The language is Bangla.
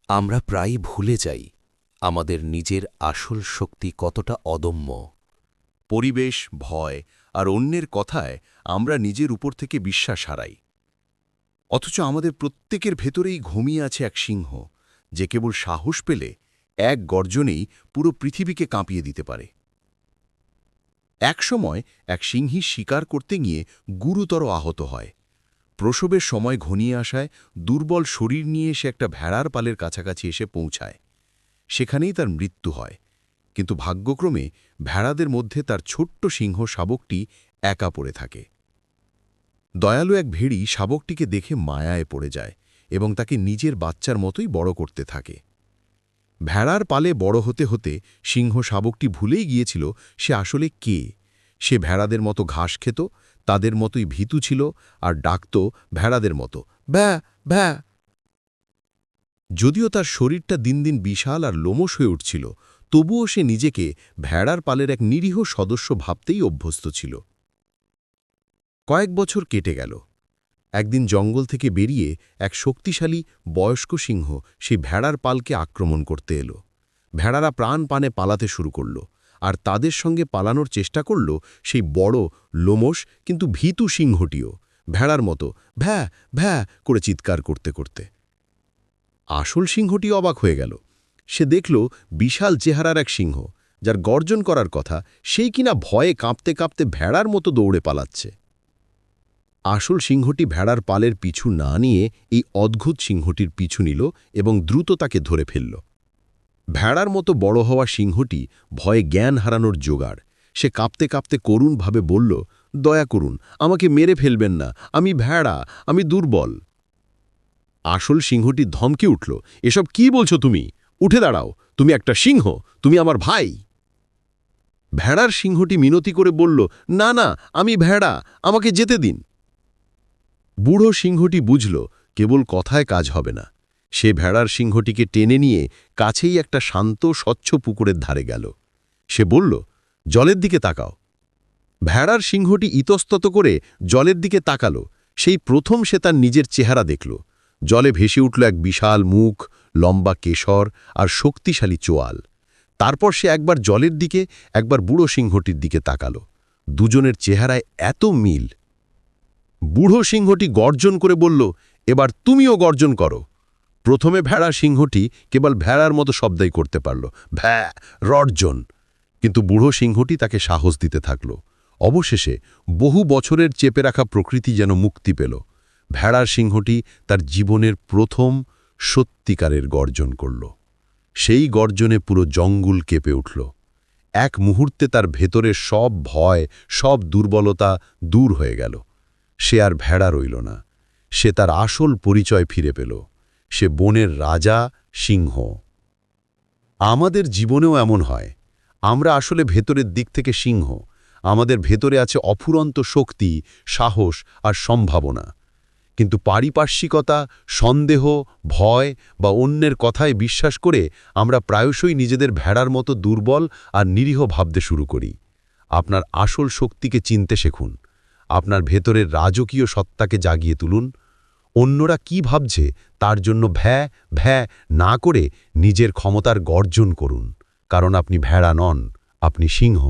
আমরা প্রায়ই ভুলে যাই আমাদের নিজের আসল শক্তি কতটা অদম্য। পরিবেশ, ভয় আর অন্যের কথায় আমরা নিজের উপর থেকে বিশ্বাস হারাই। অথচ আমাদের প্রত্যেকের ভেতরেই ঘুমিয়ে আছে এক সিংহ, যে কেবল সাহস পেলে এক গর্জনেই পুরো পৃথিবীকে কাঁপিয়ে দিতে পারে। একসময় এক সিংহী শিকার করতে গিয়ে গুরুতর আহত হয়। প্রসবের সময় ঘনিয়ে আসায় দুর্বল শরীর নিয়ে সে একটা ভেড়ার পালের কাছাকাছি এসে পৌঁছায়। সেখানেই তার মৃত্যু হয়। কিন্তু ভাগ্যক্রমে ভেড়াদের মধ্যে তার ছোট্ট সিংহ শাবকটি একা পড়ে থাকে। দয়ালু এক ভেড়ি শাবকটিকে দেখে মায়ায় পড়ে যায় এবং তাকে নিজের বাচ্চার মতোই বড় করতে থাকে। ভেড়ার পালে বড় হতে হতে সিংহ শাবকটি ভুলেই গিয়েছিল সে আসলে কে। সে ভেড়াদের মতো ঘাস খেত, তাদের মতোই ভীতু ছিল আর ডাকত ভেড়াদের মতো ভ্যা ভ্যা। যদিও তার শরীরটা দিন দিন বিশাল আর লোমশ হয়ে উঠছিল, তবুও সে নিজেকে ভেড়ার পালের এক নিরীহ সদস্য ভাবতেই অভ্যস্ত ছিল। কয়েক বছর কেটে গেল। একদিন জঙ্গল থেকে বেরিয়ে এক শক্তিশালী বয়স্ক সিংহ সেই ভেড়ার পালকে আক্রমণ করতে এলো। ভেড়ারা প্রাণপানে পালাতে শুরু করল, আর তাদের সঙ্গে পালানোর চেষ্টা করল সেই বড়, লোমশ কিন্তু ভীতু সিংহটিও, ভেড়ার মতো ভ্যা ভ্যা করে চিৎকার করতে করতে। আসল সিংহটি অবাক হয়ে গেল। সে দেখল বিশাল চেহারার এক সিংহ, যার গর্জন করার কথা, সেই কিনা ভয়ে কাঁপতে কাঁপতে ভেড়ার মতো দৌড়ে পালাচ্ছে। আসল সিংহটি ভেড়ার পালের পিছু না নিয়ে এই অদ্ভুত সিংহটির পিছু নিল এবং দ্রুত তাকে ধরে ফেলল। ভেড়ার মতো বড় হওয়া সিংহটি ভয়ে জ্ঞান হারানোর জোগাড়। সে কাঁপতে কাঁপতে করুণভাবে বলল, দয়া করুন, আমাকে মেরে ফেলবেন না, আমি ভেড়া, আমি দুর্বল। আসল সিংহটি ধমকে উঠল, এসব কি বলছো তুমি? উঠে দাঁড়াও, তুমি একটা সিংহ, তুমি আমার ভাই। ভেড়ার সিংহটি মিনতি করে বলল, না না, আমি ভেড়া, আমাকে যেতে দিন। বুড়ো সিংহটি বুঝল কেবল কথায় কাজ হবে না। সে ভেড়ার সিংহটিকে টেনে নিয়ে কাছেই একটা শান্ত স্বচ্ছ পুকুরের ধারে গেল। সে বলল, জলের দিকে তাকাও। ভেড়ার সিংহটি ইতস্তত করে জলের দিকে তাকালো। সেই প্রথম সে তার নিজের চেহারা দেখল। জলে ভেসে উঠল এক বিশাল মুখ, লম্বা কেশর আর শক্তিশালী চোয়াল। তারপর সে একবার জলের দিকে, একবার বুড়ো সিংহটির দিকে তাকালো। দুজনের চেহারায় এত মিল। বুড়ো সিংহটি গর্জন করে বলল, এবার তুমিও গর্জন করো। প্রথমে ভেড়া সিংহটি কেবল ভেড়ার মতো শব্দই করতে পারল, ভ্যা রর্জন। কিন্তু বুড়ো সিংহটি তাকে সাহস দিতে থাকল। অবশেষে বহু বছরের চেপে রাখা প্রকৃতি যেন মুক্তি পেল। ভেড়ার সিংহটি তার জীবনের প্রথম সত্যিকারের গর্জন করল। সেই গর্জনে পুরো জঙ্গল কেঁপে উঠল। এক মুহূর্তে তার ভেতরের সব ভয়, সব দুর্বলতা দূর হয়ে গেল। সে আর ভেড়া রইল না। সে তার আসল পরিচয় ফিরে পেল। সে বনের রাজা, সিংহ। আমাদের জীবনেও এমন হয়। আমরা আসলে ভেতরের দিক থেকে সিংহ। আমাদের ভেতরে আছে অফুরন্ত শক্তি, সাহস আর সম্ভাবনা। কিন্তু পারিপার্শ্বিকতা, সন্দেহ, ভয় বা অন্যের কথায় বিশ্বাস করে আমরা প্রায়শই নিজেদের ভেড়ার মতো দুর্বল আর নিরীহ ভাবতে শুরু করি। আপনার আসল শক্তিকে চিনতে শিখুন। আপনার ভেতরের রাজকীয় সত্তাকে জাগিয়ে তুলুন। অন্যরা কি ভাবছে তার জন্য ভ্যা ভ্যা না করে নিজের ক্ষমতার গর্জন করুন। কারণ আপনি ভেড়া নন, আপনি সিংহ।